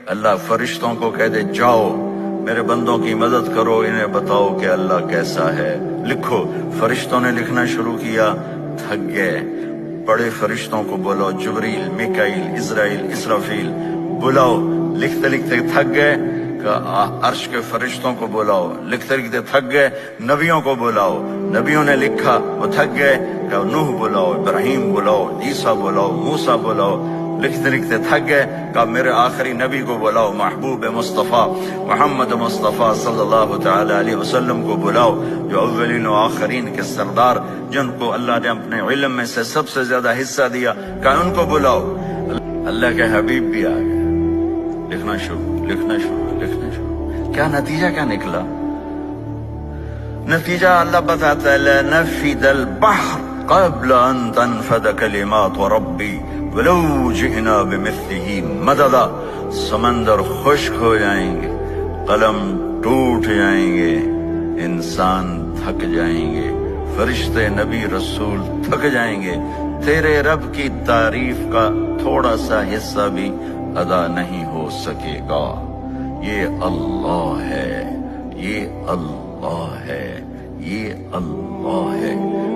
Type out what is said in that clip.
اللہ فرشتوں کو کہہ دے جاؤ میرے بندوں کی مدد کرو، انہیں بتاؤ کہ اللہ کیسا ہے، لکھو۔ فرشتوں نے لکھنا شروع کیا، تھک گئے۔ بڑے فرشتوں کو بلاؤ، جبریل، میکائیل، اسرائیل، اسرافیل، بلاؤ۔ لکھتے لکھتے تھک گئے، عرش کے فرشتوں کو بلاؤ، لکھتے لکھتے تھک گئے۔ نبیوں کو بلاؤ، نبیوں نے لکھا، وہ تھک گئے، کہ نوح بلاؤ، ابراہیم بلاؤ، عیسیٰ بلاؤ، موسیٰ بلاؤ، لکھتے لکھتے تھک گئے، کہ میرے آخری نبی کو بلاؤ، محبوب مصطفیٰ محمد مصطفیٰ صلی اللہ تعالی علیہ وسلم کو بلاؤ، جو اولین و آخرین کے سردار، جن کو اللہ نے اپنے علم میں سے سب سے زیادہ حصہ دیا، کہ ان کو بلاؤ۔ اللہ کے حبیب بھی آ گئے، لکھنا شروع، لکھنا شروع، لکھنا شروع۔ کیا نتیجہ کیا نکلا؟ نتیجہ اللہ بتاتا ہے، لَنَفِدَ الْبَحْرُ قَبْلَ أَن تَنْفَدَ كَلِمَاتُ رَبِّي وَلَوْ جِئْنَا بِمِثْلِهِ مَدَدًا۔ سمندر خشک ہو جائیں گے، قلم ٹوٹ جائیں گے، انسان تھک جائیں گے، فرشتے نبی رسول تھک جائیں گے، تیرے رب کی تعریف کا تھوڑا سا حصہ بھی ادا نہیں ہو سکے گا۔ یہ اللہ ہے، یہ اللہ ہے، یہ اللہ ہے۔